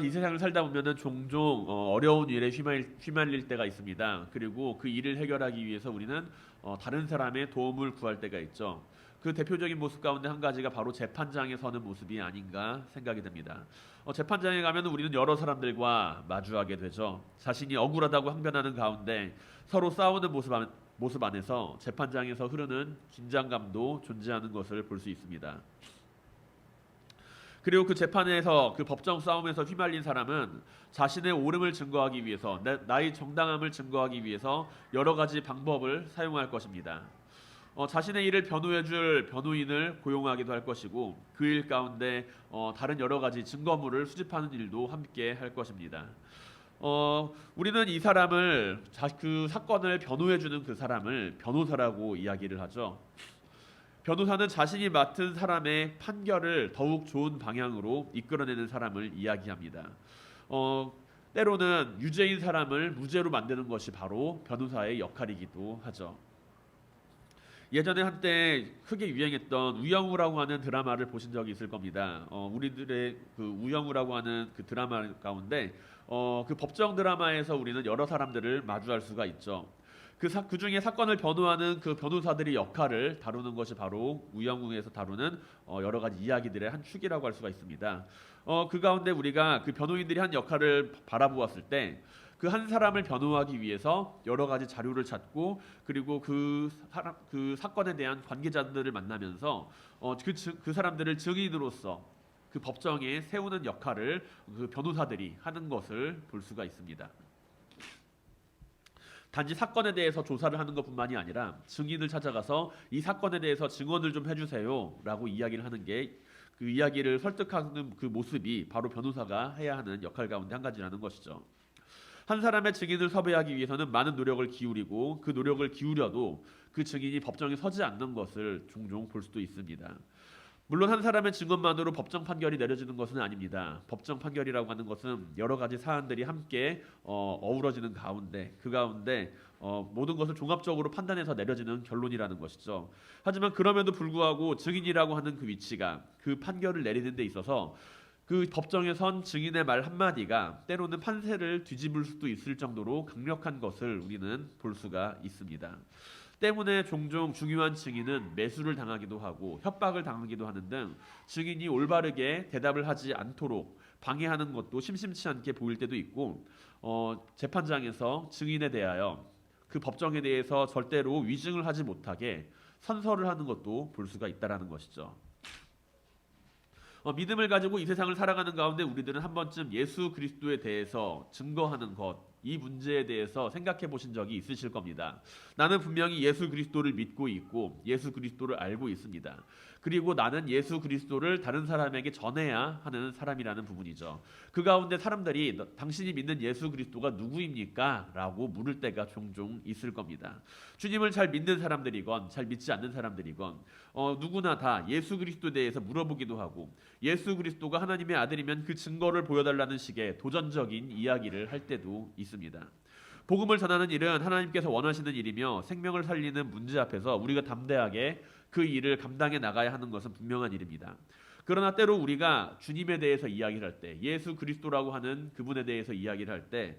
이 세상을 살다 보면은 종종 어려운 일에 휘말릴 때가 있습니다. 그리고 그 일을 해결하기 위해서 우리는 다른 사람의 도움을 구할 때가 있죠. 그 대표적인 모습 가운데 한 가지가 바로 재판장에 서는 모습이 아닌가 생각이 듭니다. 재판장에 가면 우리는 여러 사람들과 마주하게 되죠. 자신이 억울하다고 항변하는 가운데 서로 싸우는 모습 안에서 재판장에서 흐르는 긴장감도 존재하는 것을 볼 수 있습니다. 그리고 그 재판에서 그 법정 싸움에서 휘말린 사람은 자신의 옳음을 증거하기 위해서 나의 정당함을 증거하기 위해서 여러 가지 방법을 사용할 것입니다. 자신의 일을 변호해줄 변호인을 고용하기도 할 것이고 그 일 가운데 다른 여러 가지 증거물을 수집하는 일도 함께 할 것입니다. 우리는 이 사람을 그 사건을 변호해주는 그 사람을 변호사라고 이야기를 하죠. 변호사는 자신이 맡은 사람의 판결을 더욱 좋은 방향으로 이끌어내는 사람을 이야기합니다. 때로는 유죄인 사람을 무죄로 만드는 것이 바로 변호사의 역할이기도 하죠. 예전에 한때 크게 유행했던 우영우라고 하는 드라마를 보신 적이 있을 겁니다. 우리들의 그 우영우라고 하는 그 드라마 가운데 그 법정 드라마에서 우리는 여러 사람들을 마주할 수가 있죠. 그 중에 사건을 변호하는 그 변호사들의 역할을 다루는 것이 바로 우영우에서 다루는 여러 가지 이야기들의 한 축이라고 할 수가 있습니다. 그 가운데 우리가 그 변호인들이 한 역할을 바라보았을 때 그 한 사람을 변호하기 위해서 여러 가지 자료를 찾고 그리고 그 사건에 대한 관계자들을 만나면서 그 사람들을 증인으로서 그 법정에 세우는 역할을 그 변호사들이 하는 것을 볼 수가 있습니다. 단지 사건에 대해서 조사를 하는 것뿐만이 아니라 증인을 찾아가서 이 사건에 대해서 증언을 좀 해주세요라고 이야기를 하는 게 그 이야기를 설득하는 그 모습이 바로 변호사가 해야 하는 역할 가운데 한 가지라는 것이죠. 한 사람의 증인을 섭외하기 위해서는 많은 노력을 기울이고 그 노력을 기울여도 그 증인이 법정에 서지 않는 것을 종종 볼 수도 있습니다. 물론 한 사람의 증언만으로 법정 판결이 내려지는 것은 아닙니다. 법정 판결이라고 하는 것은 여러 가지 사안들이 함께 어우러지는 가운데 그 가운데 모든 것을 종합적으로 판단해서 내려지는 결론이라는 것이죠. 하지만 그럼에도 불구하고 증인이라고 하는 그 위치가 그 판결을 내리는 데 있어서 그 법정에 선 증인의 말 한마디가 때로는 판세를 뒤집을 수도 있을 정도로 강력한 것을 우리는 볼 수가 있습니다. 때문에 종종 중요한 증인은 매수를 당하기도 하고 협박을 당하기도 하는 등 증인이 올바르게 대답을 하지 않도록 방해하는 것도 심심치 않게 보일 때도 있고 재판장에서 증인에 대하여 그 법정에 대해서 절대로 위증을 하지 못하게 선서를 하는 것도 볼 수가 있다라는 것이죠. 믿음을 가지고 이 세상을 살아가는 가운데 우리들은 한 번쯤 예수 그리스도에 대해서 증거하는 것, 이 문제에 대해서 생각해 보신 적이 있으실 겁니다. 나는 분명히 예수 그리스도를 믿고 있고 예수 그리스도를 알고 있습니다. 그리고 나는 예수 그리스도를 다른 사람에게 전해야 하는 사람이라는 부분이죠. 그 가운데 사람들이 당신이 믿는 예수 그리스도가 누구입니까? 라고 물을 때가 종종 있을 겁니다. 주님을 잘 믿는 사람들이건 잘 믿지 않는 사람들이건 누구나 다 예수 그리스도에 대해서 물어보기도 하고 예수 그리스도가 하나님의 아들이면 그 증거를 보여달라는 식의 도전적인 이야기를 할 때도 있습니다. 복음을 전하는 일은 하나님께서 원하시는 일이며 생명을 살리는 문제 앞에서 우리가 담대하게 그 일을 감당해 나가야 하는 것은 분명한 일입니다. 그러나 때로 우리가 주님에 대해서 이야기를 할 때, 예수 그리스도라고 하는 그분에 대해서 이야기를 할 때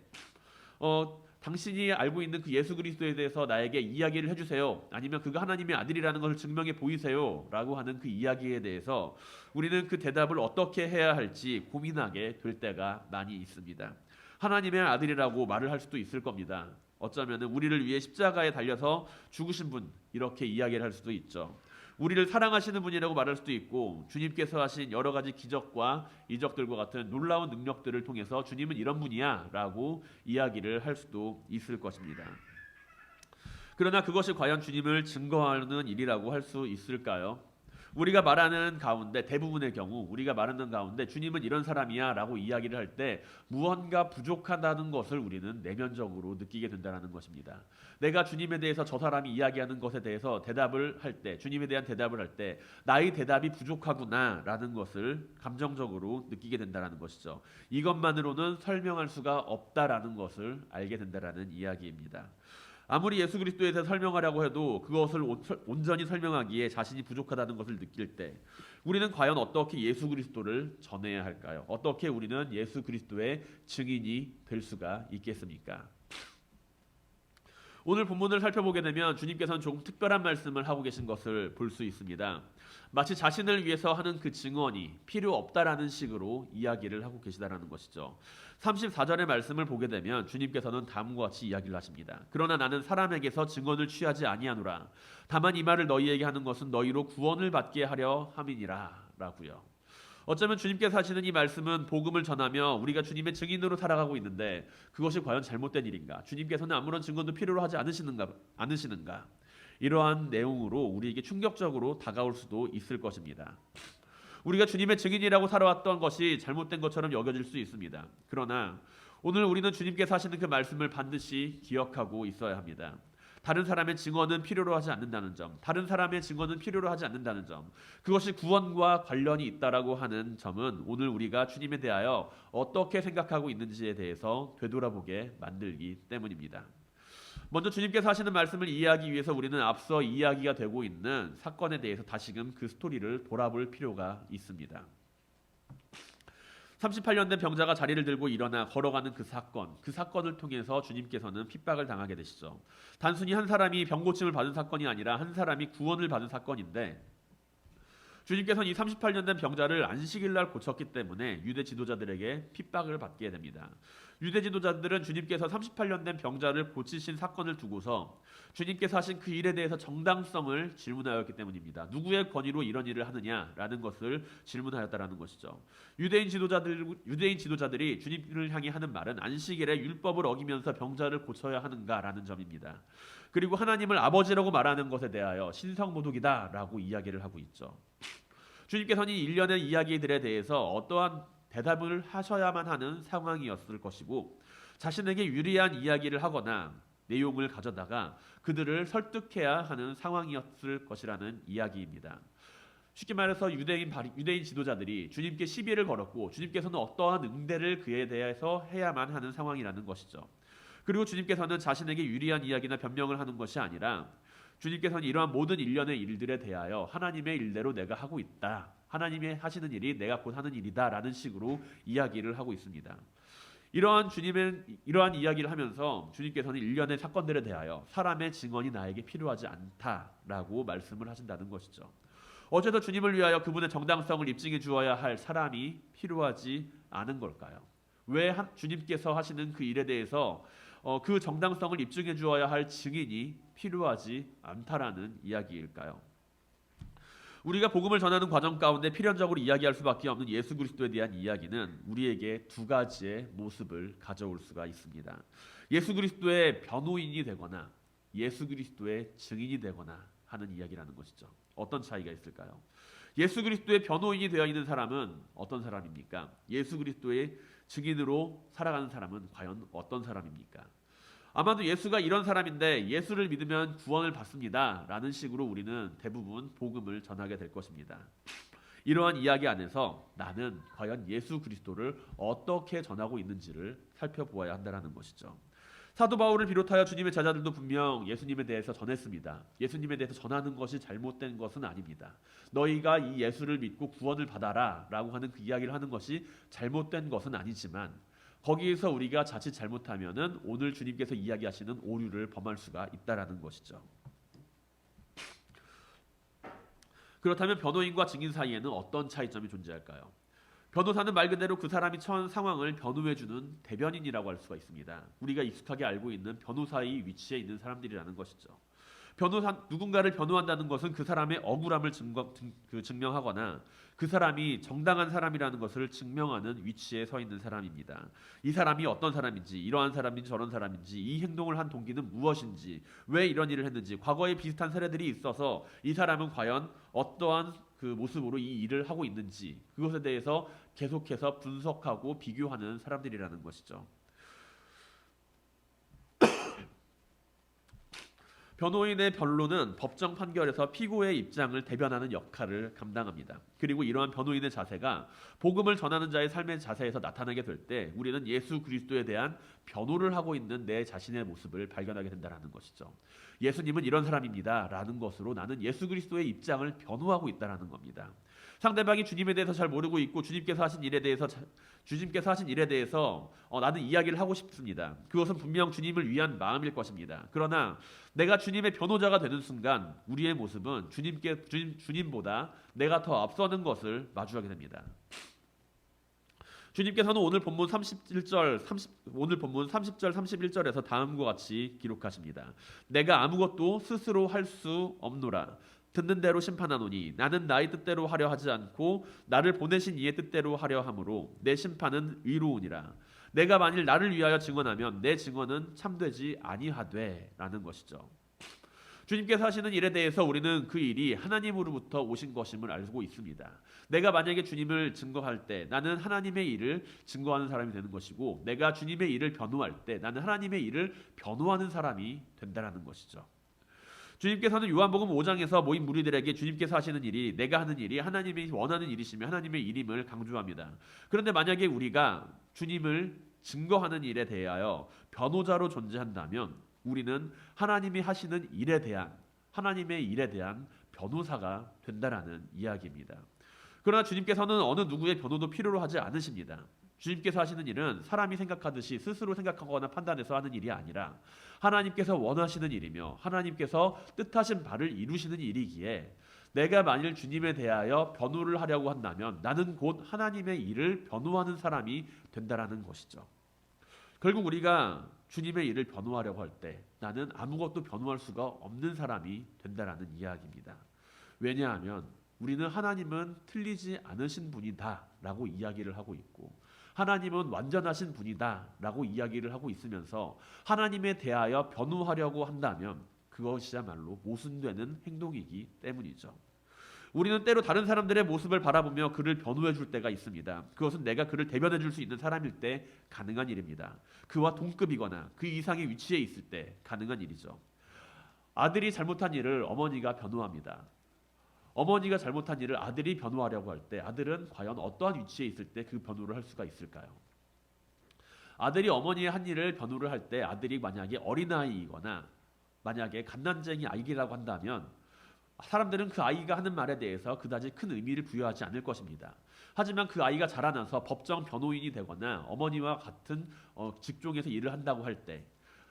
당신이 알고 있는 그 예수 그리스도에 대해서 나에게 이야기를 해주세요. 아니면 그가 하나님의 아들이라는 것을 증명해 보이세요. 라고 하는 그 이야기에 대해서 우리는 그 대답을 어떻게 해야 할지 고민하게 될 때가 많이 있습니다. 하나님의 아들이라고 말을 할 수도 있을 겁니다. 어쩌면 우리를 위해 십자가에 달려서 죽으신 분 이렇게 이야기를 할 수도 있죠. 우리를 사랑하시는 분이라고 말할 수도 있고 주님께서 하신 여러 가지 기적과 이적들과 같은 놀라운 능력들을 통해서 주님은 이런 분이야 라고 이야기를 할 수도 있을 것입니다. 그러나 그것이 과연 주님을 증거하는 일이라고 할 수 있을까요? 우리가 말하는 가운데 대부분의 경우 우리가 말하는 가운데 주님은 이런 사람이야 라고 이야기를 할 때 무언가 부족하다는 것을 우리는 내면적으로 느끼게 된다는 것입니다. 내가 주님에 대해서 저 사람이 이야기하는 것에 대해서 대답을 할 때 주님에 대한 대답을 할 때 나의 대답이 부족하구나 라는 것을 감정적으로 느끼게 된다는 것이죠. 이것만으로는 설명할 수가 없다라는 것을 알게 된다는 이야기입니다. 아무리 예수 그리스도에 대해서 설명하려고 해도 그것을 온전히 설명하기에 자신이 부족하다는 것을 느낄 때 우리는 과연 어떻게 예수 그리스도를 전해야 할까요? 어떻게 우리는 예수 그리스도의 증인이 될 수가 있겠습니까? 오늘 본문을 살펴보게 되면 주님께서는 조금 특별한 말씀을 하고 계신 것을 볼 수 있습니다. 마치 자신을 위해서 하는 그 증언이 필요 없다라는 식으로 이야기를 하고 계시다라는 것이죠. 34절의 말씀을 보게 되면 주님께서는 다음과 같이 이야기를 하십니다. 그러나 나는 사람에게서 증언을 취하지 아니하노라. 다만 이 말을 너희에게 하는 것은 너희로 구원을 받게 하려 함이니라 라고요. 어쩌면 주님께서 하시는 이 말씀은 복음을 전하며 우리가 주님의 증인으로 살아가고 있는데 그것이 과연 잘못된 일인가? 주님께서는 아무런 증언도 필요로 하지 않으시는가? 이러한 내용으로 우리에게 충격적으로 다가올 수도 있을 것입니다. 우리가 주님의 증인이라고 살아왔던 것이 잘못된 것처럼 여겨질 수 있습니다. 그러나 오늘 우리는 주님께서 하시는 그 말씀을 반드시 기억하고 있어야 합니다. 다른 사람의 증언은 필요로 하지 않는다는 점, 다른 사람의 증언은 필요로 하지 않는다는 점, 그것이 구원과 관련이 있다라고 하는 점은 오늘 우리가 주님에 대하여 어떻게 생각하고 있는지에 대해서 되돌아보게 만들기 때문입니다. 먼저 주님께서 하시는 말씀을 이해하기 위해서 우리는 앞서 이야기가 되고 있는 사건에 대해서 다시금 그 스토리를 돌아볼 필요가 있습니다. 38년 된 병자가 자리를 들고 일어나 걸어가는 그 사건을 통해서 주님께서는 핍박을 당하게 되시죠. 단순히 한 사람이 병고침을 받은 사건이 아니라 한 사람이 구원을 받은 사건인데 주님께서는 이 38년 된 병자를 안식일 날 고쳤기 때문에 유대 지도자들에게 핍박을 받게 됩니다. 유대 지도자들은 주님께서 38년 된 병자를 고치신 사건을 두고서 주님께서 하신 그 일에 대해서 정당성을 질문하였기 때문입니다. 누구의 권위로 이런 일을 하느냐라는 것을 질문하였다라는 것이죠. 유대인 지도자들이 주님을 향해 하는 말은 안식일에 율법을 어기면서 병자를 고쳐야 하는가라는 점입니다. 그리고 하나님을 아버지라고 말하는 것에 대하여 신성모독이다라고 이야기를 하고 있죠. 주님께서는 이 일련의 이야기들에 대해서 어떠한 대답을 하셔야만 하는 상황이었을 것이고 자신에게 유리한 이야기를 하거나 내용을 가져다가 그들을 설득해야 하는 상황이었을 것이라는 이야기입니다. 쉽게 말해서 유대인 지도자들이 주님께 시비를 걸었고 주님께서는 어떠한 응대를 그에 대해서 해야만 하는 상황이라는 것이죠. 그리고 주님께서는 자신에게 유리한 이야기나 변명을 하는 것이 아니라 주님께서는 이러한 모든 일련의 일들에 대하여 하나님의 일대로 내가 하고 있다. 하나님이 하시는 일이 내가 곧 하는 일이다 라는 식으로 이야기를 하고 있습니다. 이러한 이야기를 하면서 주님께서는 일련의 사건들에 대하여 사람의 증언이 나에게 필요하지 않다라고 말씀을 하신다는 것이죠. 어째서 주님을 위하여 그분의 정당성을 입증해 주어야 할 사람이 필요하지 않은 걸까요? 왜 주님께서 하시는 그 일에 대해서 그 정당성을 입증해 주어야 할 증인이 필요하지 않다라는 이야기일까요? 우리가 복음을 전하는 과정 가운데 필연적으로 이야기할 수밖에 없는 예수 그리스도에 대한 이야기는 우리에게 두 가지의 모습을 가져올 수가 있습니다. 예수 그리스도의 변호인이 되거나 예수 그리스도의 증인이 되거나 하는 이야기라는 것이죠. 어떤 차이가 있을까요? 예수 그리스도의 변호인이 되어 있는 사람은 어떤 사람입니까? 예수 그리스도의 증인으로 살아가는 사람은 과연 어떤 사람입니까? 아마도 예수가 이런 사람인데 예수를 믿으면 구원을 받습니다 라는 식으로 우리는 대부분 복음을 전하게 될 것입니다. 이러한 이야기 안에서 나는 과연 예수 그리스도를 어떻게 전하고 있는지를 살펴보아야 한다는 것이죠. 사도 바울을 비롯하여 주님의 제자들도 분명 예수님에 대해서 전했습니다. 예수님에 대해서 전하는 것이 잘못된 것은 아닙니다. 너희가 이 예수를 믿고 구원을 받아라 라고 하는 그 이야기를 하는 것이 잘못된 것은 아니지만 거기에서 우리가 자칫 잘못하면은 오늘 주님께서 이야기하시는 오류를 범할 수가 있다라는 것이죠. 그렇다면 변호인과 증인 사이에는 어떤 차이점이 존재할까요? 변호사는 말 그대로 그 사람이 처한 상황을 변호해주는 대변인이라고 할 수가 있습니다. 우리가 익숙하게 알고 있는 변호사의 위치에 있는 사람들이라는 것이죠. 누군가를 변호한다는 것은 그 사람의 억울함을 증명하거나 그 사람이 정당한 사람이라는 것을 증명하는 위치에 서 있는 사람입니다. 이 사람이 어떤 사람인지, 이러한 사람인지 저런 사람인지, 이 행동을 한 동기는 무엇인지, 왜 이런 일을 했는지, 과거에 비슷한 사례들이 있어서 이 사람은 과연 어떠한 그 모습으로 이 일을 하고 있는지 그것에 대해서 계속해서 분석하고 비교하는 사람들이라는 것이죠. 변호인의 변론은 법정 판결에서 피고의 입장을 대변하는 역할을 감당합니다. 그리고 이러한 변호인의 자세가 복음을 전하는 자의 삶의 자세에서 나타나게 될 때 우리는 예수 그리스도에 대한 변호를 하고 있는 내 자신의 모습을 발견하게 된다는 것이죠. 예수님은 이런 사람입니다 라는 것으로 나는 예수 그리스도의 입장을 변호하고 있다는 겁니다. 상대방이 주님에 대해서 잘 모르고 있고 주님께서 하신 일에 대해서 나는 이야기를 하고 싶습니다. 그것은 분명 주님을 위한 마음일 것입니다. 그러나 내가 주님의 변호자가 되는 순간 우리의 모습은 주님보다 내가 더 앞서는 것을 마주하게 됩니다. 주님께서는 오늘 본문 30절 31절에서 다음과 같이 기록하십니다. 내가 아무것도 스스로 할 수 없노라. 듣는 대로 심판하노니 나는 나의 뜻대로 하려 하지 않고 나를 보내신 이의 뜻대로 하려 함으로 내 심판은 의로우니라. 내가 만일 나를 위하여 증언하면 내 증언은 참되지 아니하되라는 것이죠. 주님께서 하시는 일에 대해서 우리는 그 일이 하나님으로부터 오신 것임을 알고 있습니다. 내가 만약에 주님을 증거할 때 나는 하나님의 일을 증거하는 사람이 되는 것이고 내가 주님의 일을 변호할 때 나는 하나님의 일을 변호하는 사람이 된다는 것이죠. 주님께서는 요한복음 5장에서 모인 무리들에게 주님께서 하시는 일이 내가 하는 일이 하나님이 원하는 일이시며 하나님의 일임을 강조합니다. 그런데 만약에 우리가 주님을 증거하는 일에 대하여 변호자로 존재한다면 우리는 하나님이 하시는 일에 대한 하나님의 일에 대한 변호사가 된다라는 이야기입니다. 그러나 주님께서는 어느 누구의 변호도 필요로 하지 않으십니다. 주님께서 하시는 일은 사람이 생각하듯이 스스로 생각하거나 판단해서 하는 일이 아니라 하나님께서 원하시는 일이며 하나님께서 뜻하신 바를 이루시는 일이기에 내가 만일 주님에 대하여 변호를 하려고 한다면 나는 곧 하나님의 일을 변호하는 사람이 된다라는 것이죠. 결국 우리가 주님의 일을 변호하려고 할 때 나는 아무것도 변호할 수가 없는 사람이 된다라는 이야기입니다. 왜냐하면 우리는 하나님은 틀리지 않으신 분이다라고 이야기를 하고 있고 하나님은 완전하신 분이다라고 이야기를 하고 있으면서 하나님에 대하여 변호하려고 한다면 그것이야말로 모순되는 행동이기 때문이죠. 우리는 때로 다른 사람들의 모습을 바라보며 그를 변호해 줄 때가 있습니다. 그것은 내가 그를 대변해 줄 수 있는 사람일 때 가능한 일입니다. 그와 동급이거나 그 이상의 위치에 있을 때 가능한 일이죠. 아들이 잘못한 일을 어머니가 변호합니다. 어머니가 잘못한 일을 아들이 변호하려고 할 때 아들은 과연 어떠한 위치에 있을 때 그 변호를 할 수가 있을까요? 아들이 어머니의 한 일을 변호를 할 때 아들이 만약에 어린아이이거나 만약에 갓난쟁이 아이라고 한다면 사람들은 그 아이가 하는 말에 대해서 그다지 큰 의미를 부여하지 않을 것입니다. 하지만 그 아이가 자라나서 법정 변호인이 되거나 어머니와 같은 직종에서 일을 한다고 할 때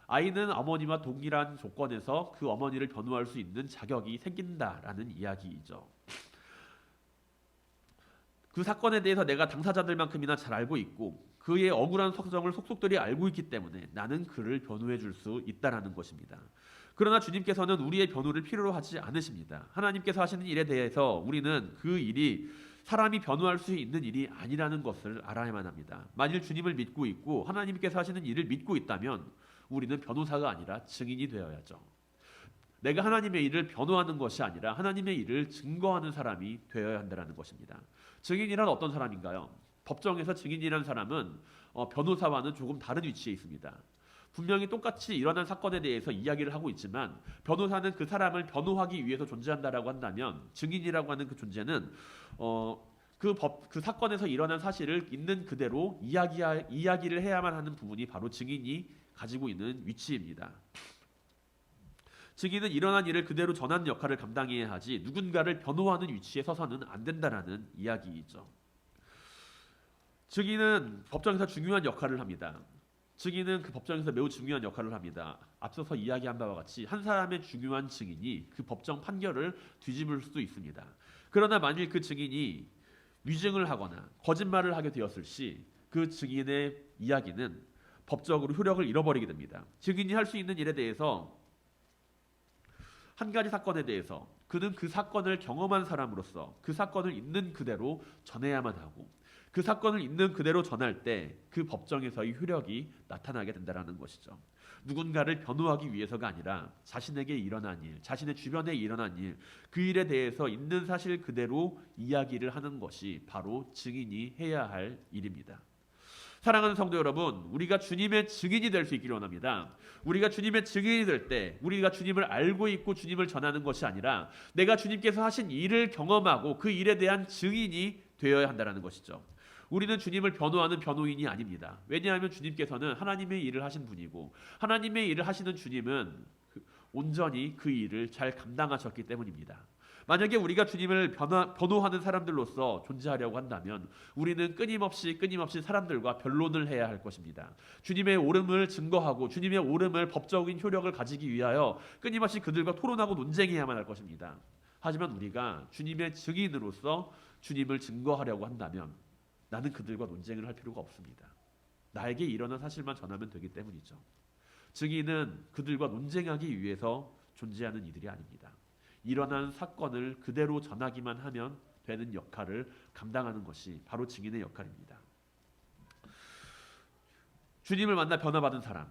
아이는 어머니와 동일한 조건에서 그 어머니를 변호할 수 있는 자격이 생긴다라는 이야기이죠. 그 사건에 대해서 내가 당사자들만큼이나 잘 알고 있고 그의 억울한 속성을 속속들이 알고 있기 때문에 나는 그를 변호해 줄 수 있다라는 것입니다. 그러나 주님께서는 우리의 변호를 필요로 하지 않으십니다. 하나님께서 하시는 일에 대해서 우리는 그 일이 사람이 변호할 수 있는 일이 아니라는 것을 알아야만 합니다. 만일 주님을 믿고 있고 하나님께서 하시는 일을 믿고 있다면 우리는 변호사가 아니라 증인이 되어야죠. 내가 하나님의 일을 변호하는 것이 아니라 하나님의 일을 증거하는 사람이 되어야 한다는 것입니다. 증인이란 어떤 사람인가요? 법정에서 증인이라는 사람은 변호사와는 조금 다른 위치에 있습니다. 분명히 똑같이 일어난 사건에 대해서 이야기를 하고 있지만 변호사는 그 사람을 변호하기 위해서 존재한다라고 한다면 증인이라고 하는 그 존재는 그 사건에서 일어난 사실을 있는 그대로 이야기를 해야만 하는 부분이 바로 증인이 가지고 있는 위치입니다. 증인은 일어난 일을 그대로 전하는 역할을 감당해야 하지 누군가를 변호하는 위치에 서서는 안 된다라는 이야기이죠. 증인은 법정에서 중요한 역할을 합니다. 증인은 그 법정에서 매우 중요한 역할을 합니다. 앞서서 이야기한 바와 같이 한 사람의 중요한 증인이 그 법정 판결을 뒤집을 수도 있습니다. 그러나 만일 그 증인이 위증을 하거나 거짓말을 하게 되었을 시 그 증인의 이야기는 법적으로 효력을 잃어버리게 됩니다. 증인이 할 수 있는 일에 대해서 한 가지 사건에 대해서 그는 그 사건을 경험한 사람으로서 그 사건을 있는 그대로 전해야만 하고 그 사건을 있는 그대로 전할 때 그 법정에서의 효력이 나타나게 된다는 것이죠. 누군가를 변호하기 위해서가 아니라 자신에게 일어난 일, 자신의 주변에 일어난 일, 그 일에 대해서 있는 사실 그대로 이야기를 하는 것이 바로 증인이 해야 할 일입니다. 사랑하는 성도 여러분, 우리가 주님의 증인이 될 수 있기를 원합니다. 우리가 주님의 증인이 될 때 우리가 주님을 알고 있고 주님을 전하는 것이 아니라 내가 주님께서 하신 일을 경험하고 그 일에 대한 증인이 되어야 한다는 것이죠. 우리는 주님을 변호하는 변호인이 아닙니다. 왜냐하면 주님께서는 하나님의 일을 하신 분이고 하나님의 일을 하시는 주님은 온전히 그 일을 잘 감당하셨기 때문입니다. 만약에 우리가 주님을 변호하는 사람들로서 존재하려고 한다면 우리는 끊임없이 사람들과 변론을 해야 할 것입니다. 주님의 옳음을 증거하고 주님의 옳음을 법적인 효력을 가지기 위하여 끊임없이 그들과 토론하고 논쟁해야만 할 것입니다. 하지만 우리가 주님의 증인으로서 주님을 증거하려고 한다면 나는 그들과 논쟁을 할 필요가 없습니다. 나에게 일어난 사실만 전하면 되기 때문이죠. 증인은 그들과 논쟁하기 위해서 존재하는 이들이 아닙니다. 일어난 사건을 그대로 전하기만 하면 되는 역할을 감당하는 것이 바로 증인의 역할입니다. 주님을 만나 변화받은 사람,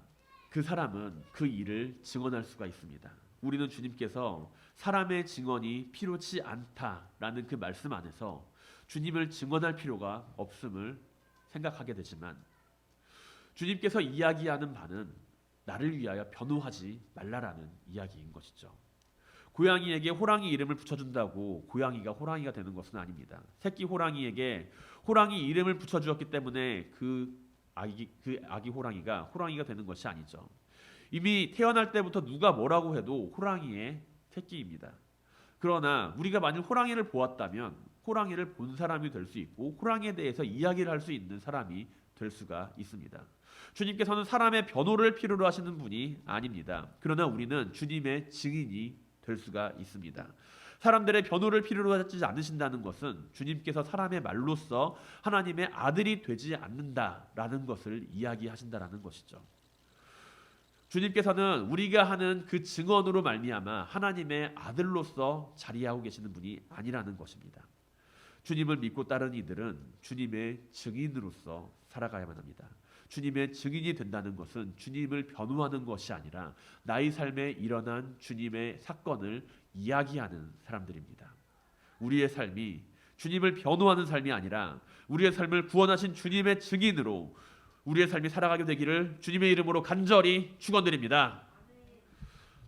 그 사람은 그 일을 증언할 수가 있습니다. 우리는 주님께서 사람의 증언이 필요치 않다라는 그 말씀 안에서 주님을 증언할 필요가 없음을 생각하게 되지만 주님께서 이야기하는 바는 나를 위하여 변호하지 말라라는 이야기인 것이죠. 고양이에게 호랑이 이름을 붙여준다고 고양이가 호랑이가 되는 것은 아닙니다. 새끼 호랑이에게 호랑이 이름을 붙여주었기 때문에 그 아기 호랑이가 되는 것이 아니죠. 이미 태어날 때부터 누가 뭐라고 해도 호랑이의 새끼입니다. 그러나 우리가 만일 호랑이를 보았다면 호랑이를 본 사람이 될 수 있고 호랑이에 대해서 이야기를 할 수 있는 사람이 될 수가 있습니다. 주님께서는 사람의 변호를 필요로 하시는 분이 아닙니다. 그러나 우리는 주님의 증인이 될 수가 있습니다. 사람들의 변호를 필요로 하지 않으신다는 것은 주님께서 사람의 말로써 하나님의 아들이 되지 않는다라는 것을 이야기하신다라는 것이죠. 주님께서는 우리가 하는 그 증언으로 말미암아 하나님의 아들로서 자리하고 계시는 분이 아니라는 것입니다. 주님을 믿고 따르는 이들은 주님의 증인으로서 살아가야만 합니다. 주님의 증인이 된다는 것은 주님을 변호하는 것이 아니라 나의 삶에 일어난 주님의 사건을 이야기하는 사람들입니다. 우리의 삶이 주님을 변호하는 삶이 아니라 우리의 삶을 구원하신 주님의 증인으로 우리의 삶이 살아가게 되기를 주님의 이름으로 간절히 축원드립니다.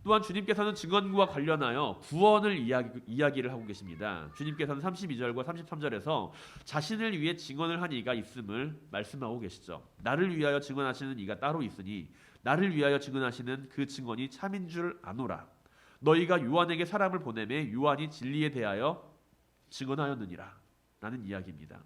또한 주님께서는 증언과 관련하여 구원을 이야기를 하고 계십니다. 주님께서는 32절과 33절에서 자신을 위해 증언을 한 이가 있음을 말씀하고 계시죠. 나를 위하여 증언하시는 이가 따로 있으니 나를 위하여 증언하시는 그 증언이 참인 줄 아노라. 너희가 요한에게 사람을 보내매 요한이 진리에 대하여 증언하였느니라 라는 이야기입니다.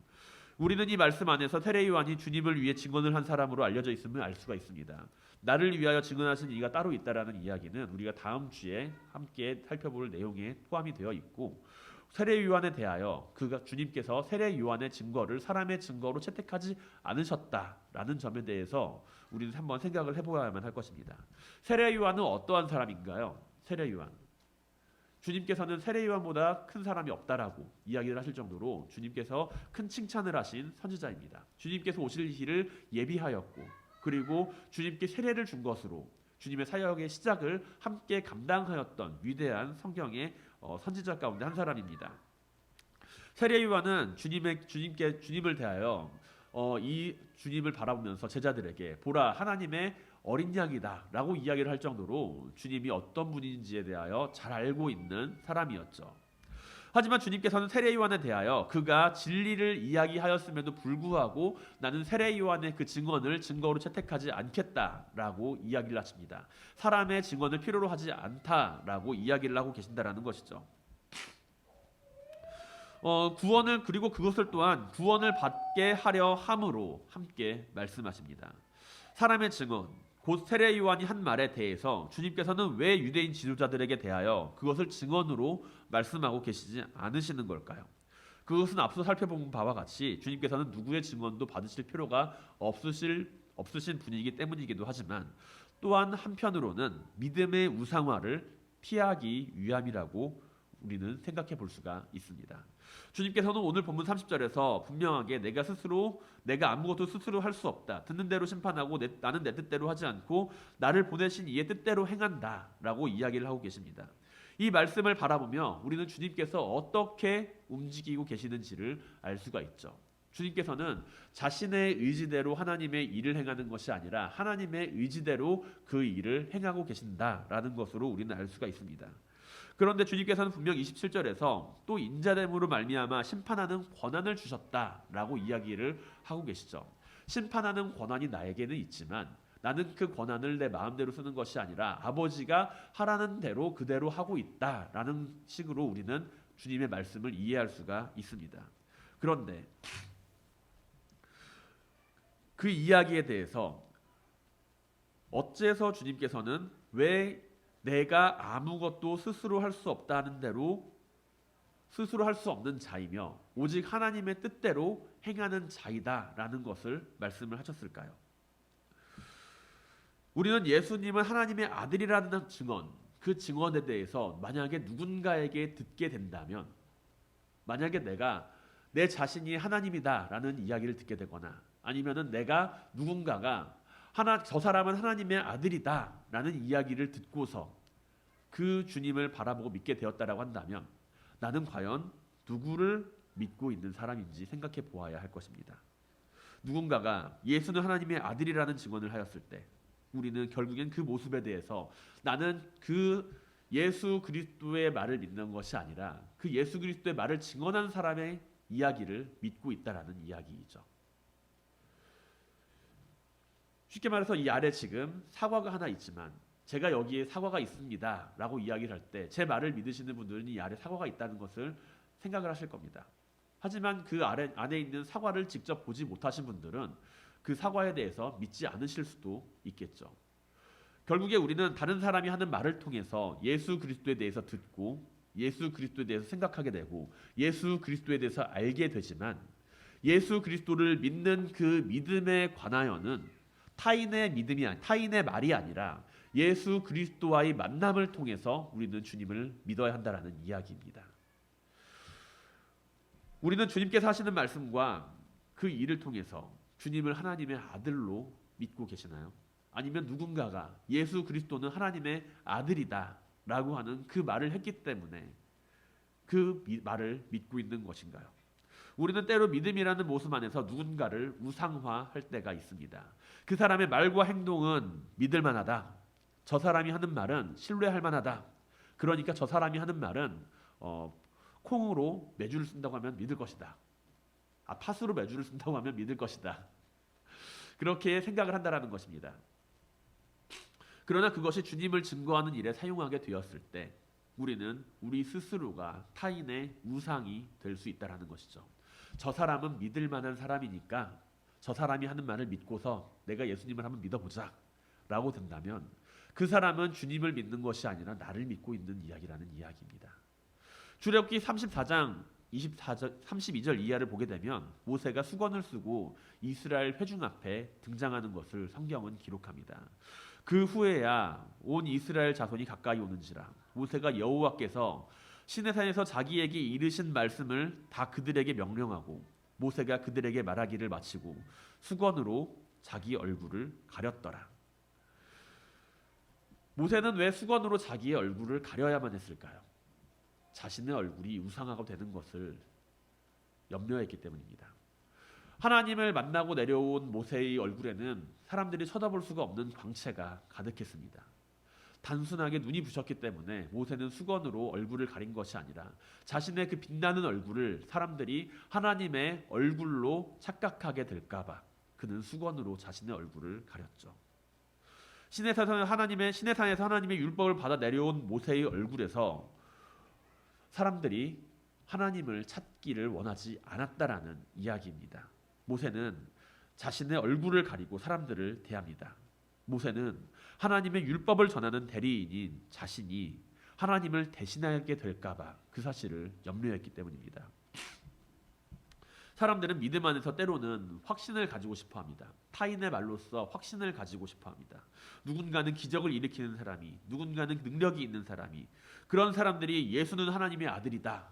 우리는 이 말씀 안에서 세례 요한이 주님을 위해 증언을 한 사람으로 알려져 있음을 알 수가 있습니다. 나를 위하여 증언하신 이가 따로 있다라는 이야기는 우리가 다음 주에 함께 살펴볼 내용에 포함이 되어 있고 세례 요한에 대하여 그가 주님께서 세례 요한의 증거를 사람의 증거로 채택하지 않으셨다라는 점에 대해서 우리는 한번 생각을 해보아야만 할 것입니다. 세례 요한은 어떠한 사람인가요? 세례 요한. 주님께서는 세례 요한보다 큰 사람이 없다라고 이야기를 하실 정도로 주님께서 큰 칭찬을 하신 선지자입니다. 주님께서 오실 일을 예비하였고 그리고 주님께 세례를 준 것으로 주님의 사역의 시작을 함께 감당하였던 위대한 성경의 선지자 가운데 한 사람입니다. 세례 요한은 주님을 대하여 이 주님을 바라보면서 제자들에게 보라 하나님의 어린 양이다라고 이야기를 할 정도로 주님이 어떤 분인지에 대하여 잘 알고 있는 사람이었죠. 하지만 주님께서는 세례 요한에 대하여 그가 진리를 이야기하였음에도 불구하고 나는 세례 요한의 그 증언을 증거로 채택하지 않겠다라고 이야기를 하십니다. 사람의 증언을 필요로 하지 않다라고 이야기를 하고 계신다라는 것이죠. 구원을 그리고 그것을 또한 구원을 받게 하려 함으로 함께 말씀하십니다. 사람의 증언 곧 세례 요한이 한 말에 대해서 주님께서는 왜 유대인 지도자들에게 대하여 그것을 증언으로 말씀하고 계시지 않으시는 걸까요? 그것은 앞서 살펴본 바와 같이 주님께서는 누구의 증언도 받으실 필요가 없으신 분이기 때문이기도 하지만 또한 한편으로는 믿음의 우상화를 피하기 위함이라고 우리는 생각해 볼 수가 있습니다. 주님께서는 오늘 본문 30절에서 분명하게 내가 아무것도 스스로 할 수 없다. 듣는 대로 심판하고 나는 내 뜻대로 하지 않고 나를 보내신 이의 뜻대로 행한다라고 이야기를 하고 계십니다. 이 말씀을 바라보며 우리는 주님께서 어떻게 움직이고 계시는지를 알 수가 있죠. 주님께서는 자신의 의지대로 하나님의 일을 행하는 것이 아니라 하나님의 의지대로 그 일을 행하고 계신다라는 것으로 우리는 알 수가 있습니다. 그런데 주님께서는 분명 27절에서 또 인자됨으로 말미암아 심판하는 권한을 주셨다라고 이야기를 하고 계시죠. 심판하는 권한이 나에게는 있지만 나는 그 권한을 내 마음대로 쓰는 것이 아니라 아버지가 하라는 대로 그대로 하고 있다라는 식으로 우리는 주님의 말씀을 이해할 수가 있습니다. 그런데 그 이야기에 대해서 어째서 주님께서는 왜 내가 아무것도 스스로 할 수 없다는 대로 스스로 할 수 없는 자이며 오직 하나님의 뜻대로 행하는 자이다라는 것을 말씀을 하셨을까요? 우리는 예수님은 하나님의 아들이라는 증언, 그 증언에 대해서 만약에 누군가에게 듣게 된다면, 만약에 내가 내 자신이 하나님이다라는 이야기를 듣게 되거나 아니면은 내가 누군가가 저 사람은 하나님의 아들이다라는 이야기를 듣고서 그 주님을 바라보고 믿게 되었다라고 한다면 나는 과연 누구를 믿고 있는 사람인지 생각해 보아야 할 것입니다. 누군가가 예수는 하나님의 아들이라는 증언을 하였을 때 우리는 결국엔 그 모습에 대해서 나는 그 예수 그리스도의 말을 믿는 것이 아니라 그 예수 그리스도의 말을 증언한 사람의 이야기를 믿고 있다라는 이야기이죠. 쉽게 말해서 이 아래 지금 사과가 하나 있지만 제가 여기에 사과가 있습니다 라고 이야기를 할 때 제 말을 믿으시는 분들은 이 아래 사과가 있다는 것을 생각을 하실 겁니다. 하지만 그 안에 있는 사과를 직접 보지 못하신 분들은 그 사과에 대해서 믿지 않으실 수도 있겠죠. 결국에 우리는 다른 사람이 하는 말을 통해서 예수 그리스도에 대해서 듣고 예수 그리스도에 대해서 생각하게 되고 예수 그리스도에 대해서 알게 되지만 예수 그리스도를 믿는 그 믿음에 관하여는 타인의 말이 아니라 예수 그리스도와의 만남을 통해서 우리는 주님을 믿어야 한다라는 이야기입니다. 우리는 주님께서 하시는 말씀과 그 일을 통해서 주님을 하나님의 아들로 믿고 계시나요? 아니면 누군가가 예수 그리스도는 하나님의 아들이다라고 하는 그 말을 했기 때문에 그 말을 믿고 있는 것인가요? 우리는 때로 믿음이라는 모습 안에서 누군가를 우상화할 때가 있습니다. 그 사람의 말과 행동은 믿을 만하다. 저 사람이 하는 말은 신뢰할 만하다. 그러니까 저 사람이 하는 말은 콩으로 메주를 쓴다고 하면 믿을 것이다. 팥으로 메주를 쓴다고 하면 믿을 것이다. 그렇게 생각을 한다라는 것입니다. 그러나 그것이 주님을 증거하는 일에 사용하게 되었을 때 우리는 우리 스스로가 타인의 우상이 될 수 있다라는 것이죠. 저 사람은 믿을 만한 사람이니까 저 사람이 하는 말을 믿고서 내가 예수님을 한번 믿어보자 라고 된다면 그 사람은 주님을 믿는 것이 아니라 나를 믿고 있는 이야기라는 이야기입니다. 출애굽기 34장 32절 이하를 보게 되면 모세가 수건을 쓰고 이스라엘 회중 앞에 등장하는 것을 성경은 기록합니다. 그 후에야 온 이스라엘 자손이 가까이 오는지라 모세가 여호와께서 시내산에서 자기에게 이르신 말씀을 다 그들에게 명령하고 모세가 그들에게 말하기를 마치고 수건으로 자기 얼굴을 가렸더라. 모세는 왜 수건으로 자기의 얼굴을 가려야만 했을까요? 자신의 얼굴이 우상화가 되는 것을 염려했기 때문입니다. 하나님을 만나고 내려온 모세의 얼굴에는 사람들이 쳐다볼 수가 없는 광채가 가득했습니다. 단순하게 눈이 부셨기 때문에 모세는 수건으로 얼굴을 가린 것이 아니라 자신의 그 빛나는 얼굴을 사람들이 하나님의 얼굴로 착각하게 될까 봐 그는 수건으로 자신의 얼굴을 가렸죠. 시내산에서 하나님의 율법을 받아 내려온 모세의 얼굴에서 사람들이 하나님을 찾기를 원하지 않았다라는 이야기입니다. 모세는 자신의 얼굴을 가리고 사람들을 대합니다. 모세는 하나님의 율법을 전하는 대리인인 자신이 하나님을 대신하게 될까 봐 그 사실을 염려했기 때문입니다. 사람들은 믿음 안에서 때로는 확신을 가지고 싶어 합니다. 타인의 말로써 확신을 가지고 싶어 합니다. 누군가는 기적을 일으키는 사람이, 누군가는 능력이 있는 사람이, 그런 사람들이 예수는 하나님의 아들이다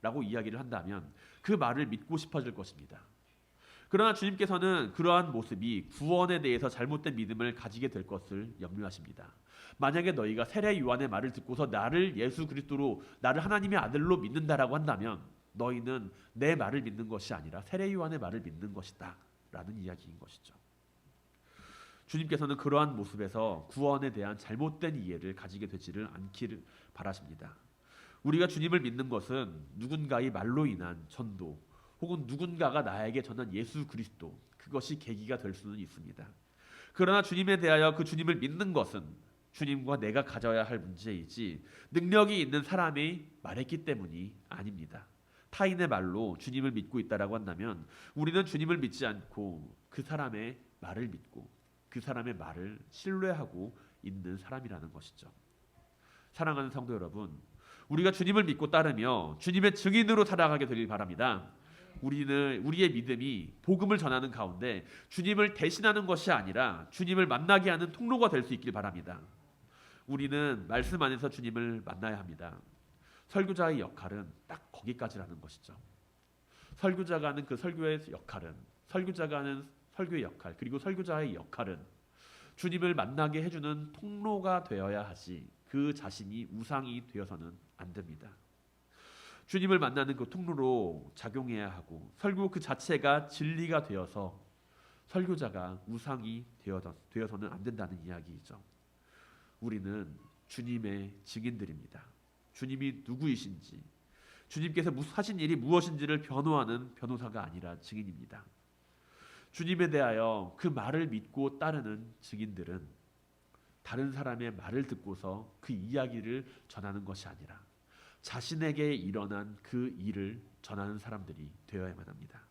라고 이야기를 한다면 그 말을 믿고 싶어질 것입니다. 그러나 주님께서는 그러한 모습이 구원에 대해서 잘못된 믿음을 가지게 될 것을 염려하십니다. 만약에 너희가 세례 요한의 말을 듣고서 나를 예수 그리스도로, 나를 하나님의 아들로 믿는다라고 한다면 너희는 내 말을 믿는 것이 아니라 세례 요한의 말을 믿는 것이다 라는 이야기인 것이죠. 주님께서는 그러한 모습에서 구원에 대한 잘못된 이해를 가지게 되지를 않기를 바라십니다. 우리가 주님을 믿는 것은 누군가의 말로 인한 전도 혹은 누군가가 나에게 전한 예수 그리스도, 그것이 계기가 될 수는 있습니다. 그러나 주님에 대하여 그 주님을 믿는 것은 주님과 내가 가져야 할 문제이지 능력이 있는 사람이 말했기 때문이 아닙니다. 타인의 말로 주님을 믿고 있다라고 한다면 우리는 주님을 믿지 않고 그 사람의 말을 믿고 그 사람의 말을 신뢰하고 있는 사람이라는 것이죠. 사랑하는 성도 여러분, 우리가 주님을 믿고 따르며 주님의 증인으로 살아가게 되길 바랍니다. 우리의 믿음이 복음을 전하는 가운데 주님을 대신하는 것이 아니라 주님을 만나게 하는 통로가 될 수 있길 바랍니다. 우리는 말씀 안에서 주님을 만나야 합니다. 설교자의 역할은 딱 거기까지라는 것이죠. 설교자가 하는 그 설교의 역할은, 설교자가 하는 설교의 역할, 그리고 설교자의 역할은 주님을 만나게 해주는 통로가 되어야 하지 그 자신이 우상이 되어서는 안 됩니다. 주님을 만나는 그 통로로 작용해야 하고 설교 그 자체가 진리가 되어서 설교자가 우상이 되어서는 안 된다는 이야기이죠. 우리는 주님의 증인들입니다. 주님이 누구이신지, 주님께서 하신 일이 무엇인지를 변호하는 변호사가 아니라 증인입니다. 주님에 대하여 그 말을 믿고 따르는 증인들은 다른 사람의 말을 듣고서 그 이야기를 전하는 것이 아니라 자신에게 일어난 그 일을 전하는 사람들이 되어야만 합니다.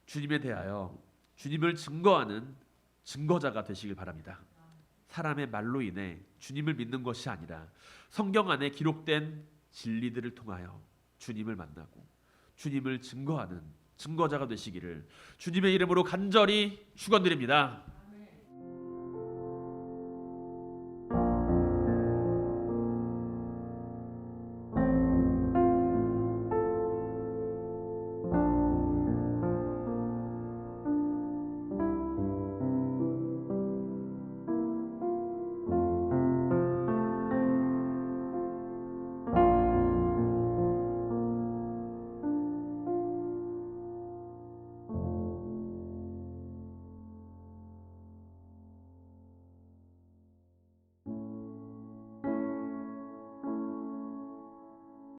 주님에 대하여 주님을 증거하는 증거자가 되시길 바랍니다. 사람의 말로 인해 주님을 믿는 것이 아니라 성경 안에 기록된 진리들을 통하여 주님을 만나고 주님을 증거하는 증거자가 되시기를 주님의 이름으로 간절히 축원드립니다.